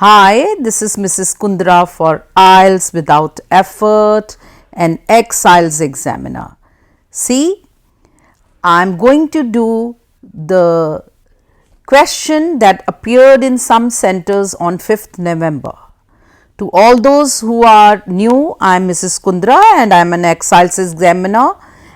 Hi, this is Mrs. Kundra for Ielts without effort and ex-Ielts examiner. See, I am going to do the question that appeared in some centers on 5th November. To all those who are new, I am Mrs. Kundra and I am an ex-Ielts examiner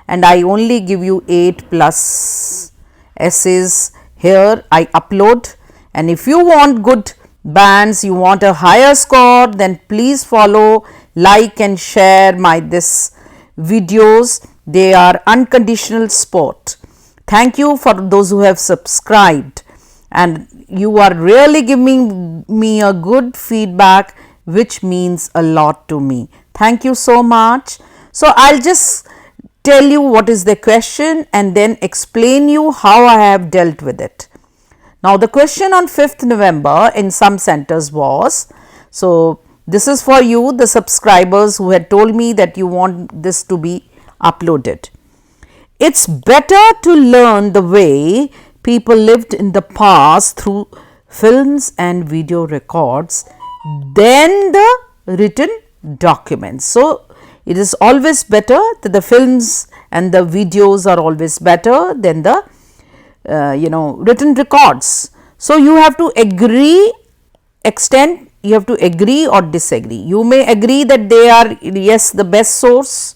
and I only give you 8 plus essays here I upload, and if you want good bands, you want a higher score, then please follow, like and share my this videos. They are unconditional support. Thank you for those who have subscribed, and you are really giving me a good feedback which means a lot to me. Thank you so much. So I'll just tell you what is the question and then explain you how I have dealt with it. Now the question on 5th November in some centers was, so this is for you, the subscribers who had told me that you want this to be uploaded. It's better to learn the way people lived in the past through films and video records than the written documents. So it is always better that the films and the videos are always better than the written records. So you have to agree, you have to agree or disagree. You may agree that they are, yes, the best source,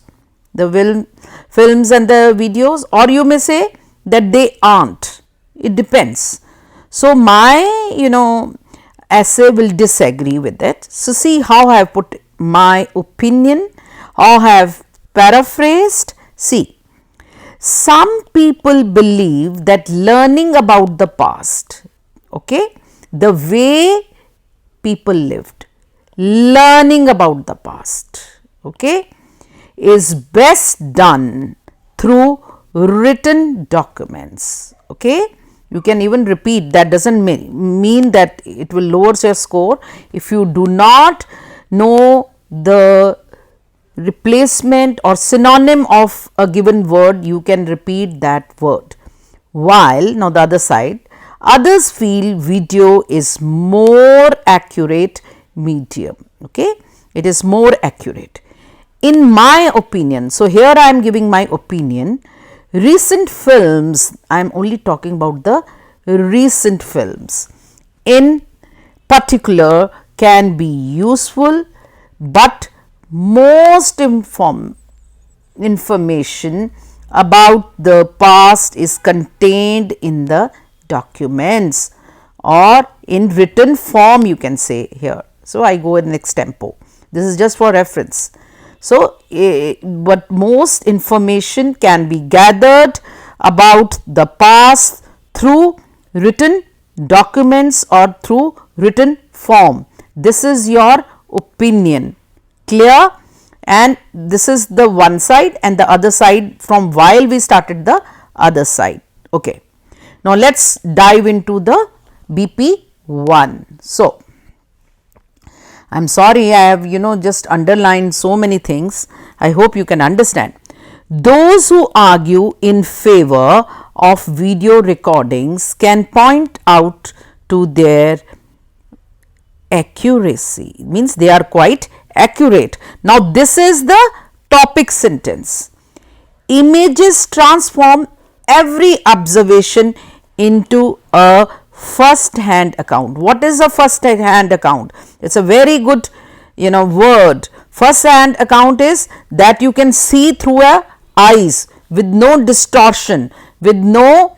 the films and the videos, or you may say that they aren't. It depends. So my essay will disagree with it. So see how I have put my opinion, how I have paraphrased. See, some people believe that learning about the past, the way people lived, learning about the past, is best done through written documents. You can even repeat, that doesn't mean that it will lower your score. If you do not know the replacement or synonym of a given word, you can repeat that word. While now the other side, others feel video is more accurate medium. It is more accurate. In my opinion, so here I am giving my opinion. Recent films, I am only talking about the recent films in particular, can be useful, but most information about the past is contained in the documents or in written form, you can say here. So I go in next tempo. This is just for reference. So, but most information can be gathered about the past through written documents or through written form. This is your opinion. Clear? And this is the one side and the other side from while we started the other side. Okay. Now let's dive into the BP1. So I'm sorry, I have just underlined so many things. I hope you can understand. Those who argue in favor of video recordings can point out to their accuracy. It means they are quite accurate. Now this is the topic sentence. Images transform every observation into a first hand account. What is a first hand account? It's a very good word. First hand account is that you can see through your eyes with no distortion, with no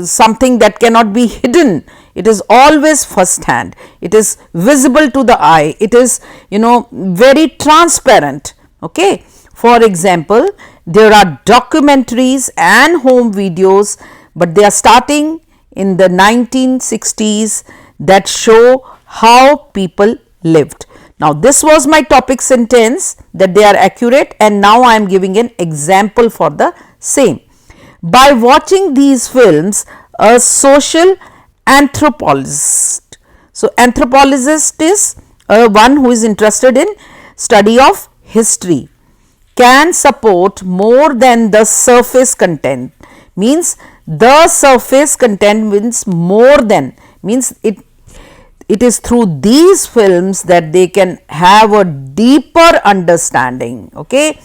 something that cannot be hidden. It is always first hand. It is visible to the eye. It is very transparent. For example, there are documentaries and home videos, but they are starting in the 1960s that show how people lived. Now this was my topic sentence, that they are accurate, and now I am giving an example for the same. By watching these films, a social anthropologist, so anthropologist is one who is interested in study of history, can support more than the surface content. Means the surface content means more than, means it it is through these films that they can have a deeper understanding, okay,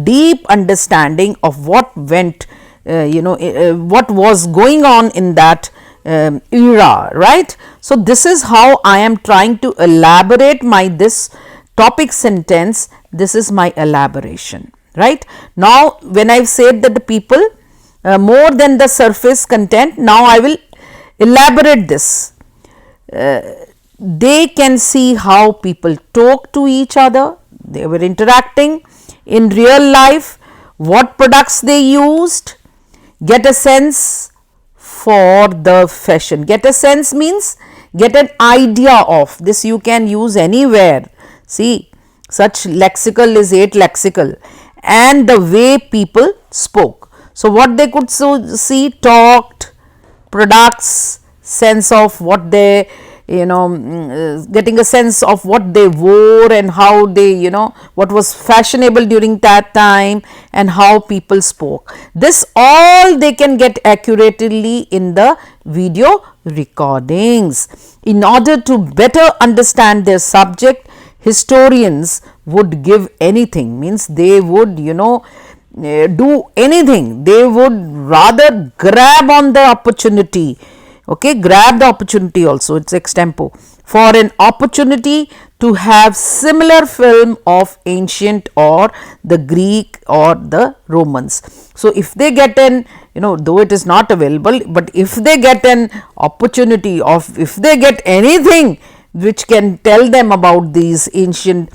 deep understanding of what went, what was going on in that era, right. So, this is how I am trying to elaborate my this topic sentence. This is my elaboration, right. Now, when I have said that the people more than the surface content, now I will elaborate this. They can see how people talk to each other, they were interacting in real life, what products they used, get a sense for the fashion. Get a sense means get an idea of. This you can use anywhere. See, such lexical is 8 lexical, and the way people spoke. So, what they could see, talked, products, sense of what they, getting a sense of what they wore and how they, what was fashionable during that time and how people spoke. This all they can get accurately in the video recordings. In order to better understand their subject, historians would give anything, means they would, do anything. They would rather grab on the opportunity, okay, grab the opportunity also, it's extempo, for an opportunity to have similar film of ancient or the Greek or the Romans. So, if they get an, though it is not available, but if they get an opportunity of, if they get anything which can tell them about these ancient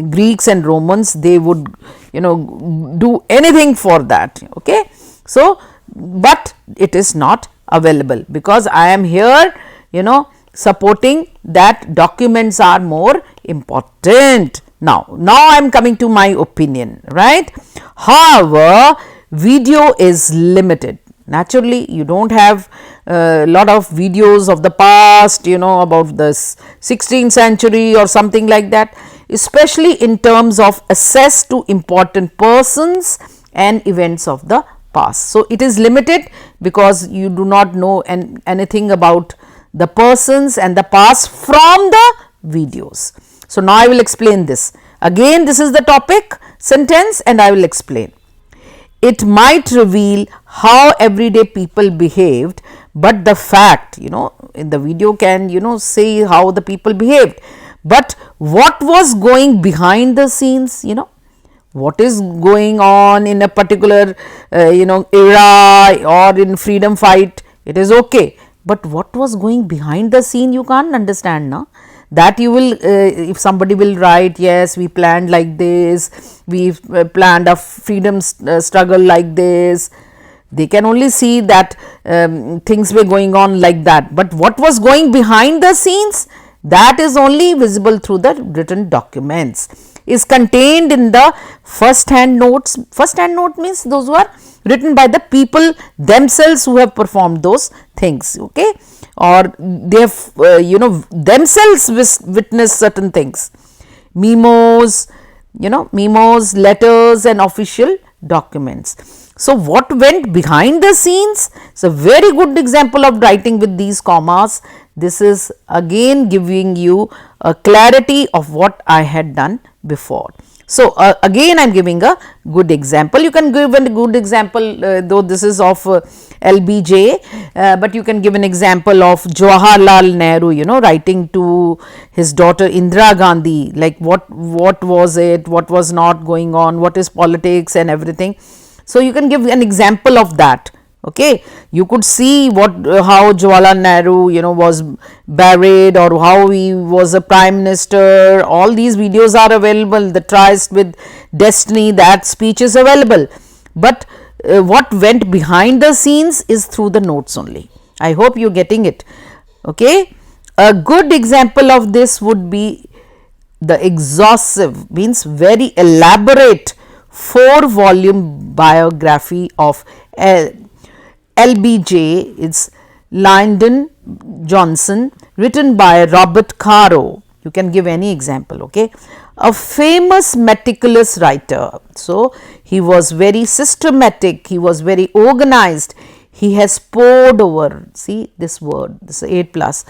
Greeks and Romans, they would, do anything for that, okay. So, but it is not available because I am here, supporting that documents are more important. Now I am coming to my opinion, right. However, video is limited. Naturally, you do not have a lot of videos of the past, about the 16th century or something like that, especially in terms of access to important persons and events of the past. So, it is limited because you do not know anything about the persons and the past from the videos. So, now I will explain this. Again, this is the topic sentence and I will explain. It might reveal how everyday people behaved, but the fact, in the video can, say how the people behaved, but what was going behind the scenes, what is going on in a particular, era or in freedom fight, it is okay. But what was going behind the scene, you can't understand, no? That you will, if somebody will write, yes, we planned like this, we planned a freedom struggle like this, they can only see that things were going on like that. But what was going behind the scenes, that is only visible through the written documents, is contained in the first hand notes. First hand note means those who are written by the people themselves who have performed those things, okay, or they have themselves witnessed certain things. Memos, memos, letters and official documents. So, what went behind the scenes? It's a very good example of writing with these commas. This is again giving you a clarity of what I had done before. So, again I am giving a good example. You can give a good example, though this is of LBJ, but you can give an example of Jawaharlal Nehru, writing to his daughter Indira Gandhi, like what was it, what was not going on, what is politics and everything. So, you can give an example of that. Okay, you could see how Jawaharlal Nehru, was buried, or how he was a prime minister. All these videos are available. The Tryst with Destiny, that speech is available. But what went behind the scenes is through the notes only. I hope you are getting it. Okay, a good example of this would be the exhaustive, means very elaborate 4-volume biography of LBJ, it's Lyndon Johnson, written by Robert Caro. You can give any example, okay. A famous meticulous writer. So, he was very systematic, he was very organized, he has poured over, see this word, this 8 plus,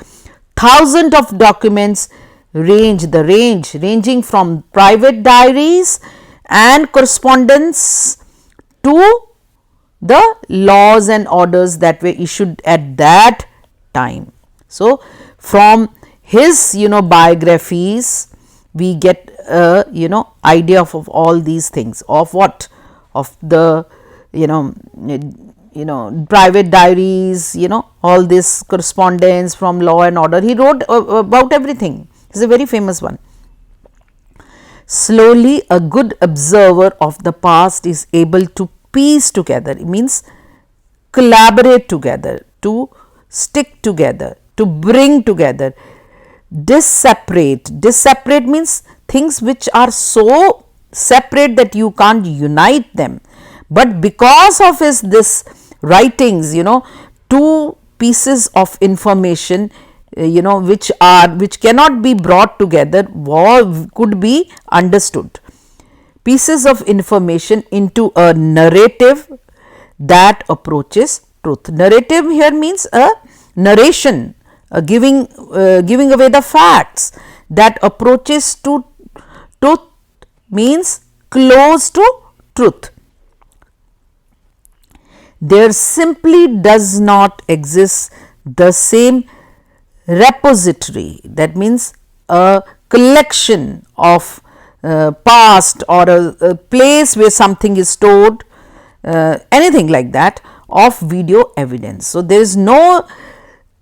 thousands of documents ranging from private diaries and correspondence to the laws and orders that were issued at that time. So, from his biographies we get a idea of all these things, of what, of the private diaries, all this correspondence from law and order. He wrote about everything. He's a very famous one. Slowly a good observer of the past is able to piece together, it means collaborate together, to stick together, to bring together, disseparate means things which are so separate that you can't unite them, but because of this writings, two pieces of information which cannot be brought together or could be understood, pieces of information into a narrative that approaches truth. Narrative here means a narration, giving away the facts, that approaches to truth means close to truth. There simply does not exist the same repository, that means a collection of past, or a place where something is stored, anything like that, of video evidence. So, there is no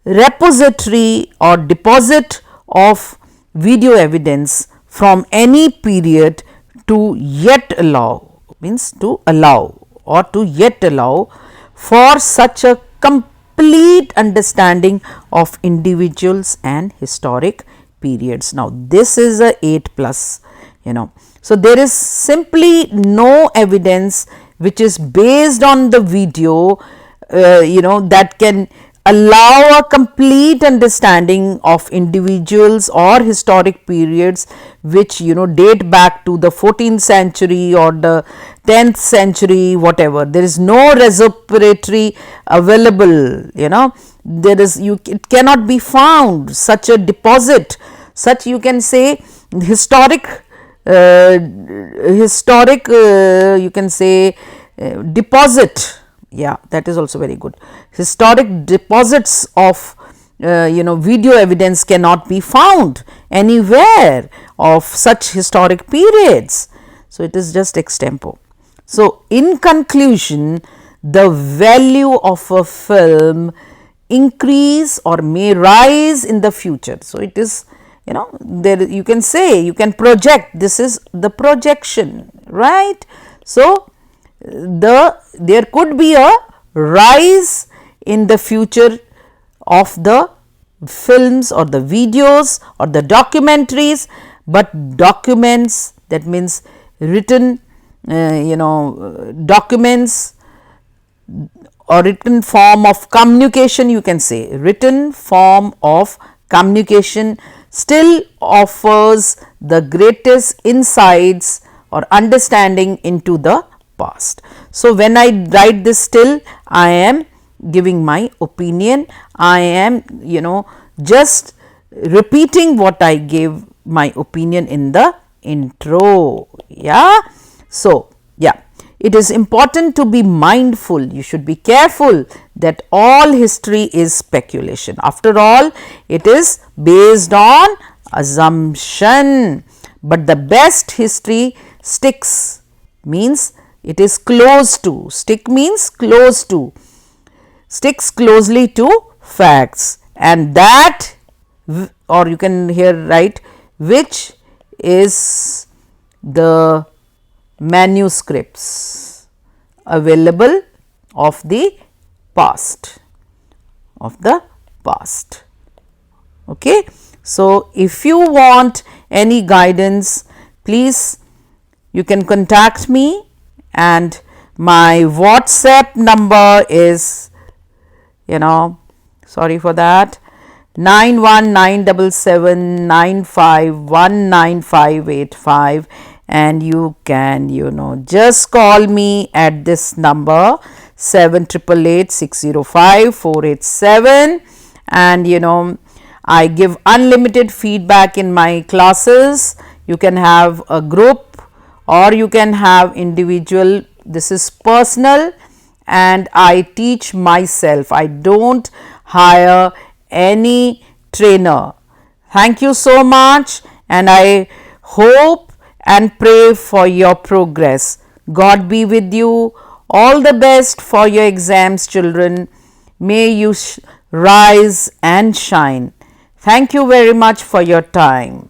repository or deposit of video evidence from any period to yet allow, means to allow or to yet allow for such a complete understanding of individuals and historic periods. Now, this is a 8 plus, So, there is simply no evidence which is based on the video, that can allow a complete understanding of individuals or historic periods which date back to the 14th century or the 10th century, whatever. There is no repository available, there is, it cannot be found such a deposit, such you can say historic you can say deposit, yeah, that is also very good. Historic deposits of video evidence cannot be found anywhere of such historic periods. So, it is just extempo. So, in conclusion, the value of a film increase or may rise in the future. So, it is there you can say, you can project, this is the projection, right. So, there could be a rise in the future of the films or the videos or the documentaries, but documents, that means written documents or written form of communication, you can say written form of communication still offers the greatest insights or understanding into the past. So, when I write this still, I am giving my opinion, I am just repeating what I gave my opinion in the intro, yeah. So, yeah, it is important to be mindful, you should be careful that all history is speculation. After all, it is based on assumption, but the best history sticks, means it is close to, stick means close to, sticks closely to facts, and that, or you can here write, which is the manuscripts available of the past, okay. So, if you want any guidance, please you can contact me, and my WhatsApp number is sorry for that, 919779519585, and you can just call me at this number 7888605487, and I give unlimited feedback in my classes. You can have a group or you can have individual. This is personal and I teach myself. I don't hire any trainer. Thank you so much, and I hope and pray for your progress. God be with you. All the best for your exams, children. May you rise and shine. Thank you very much for your time.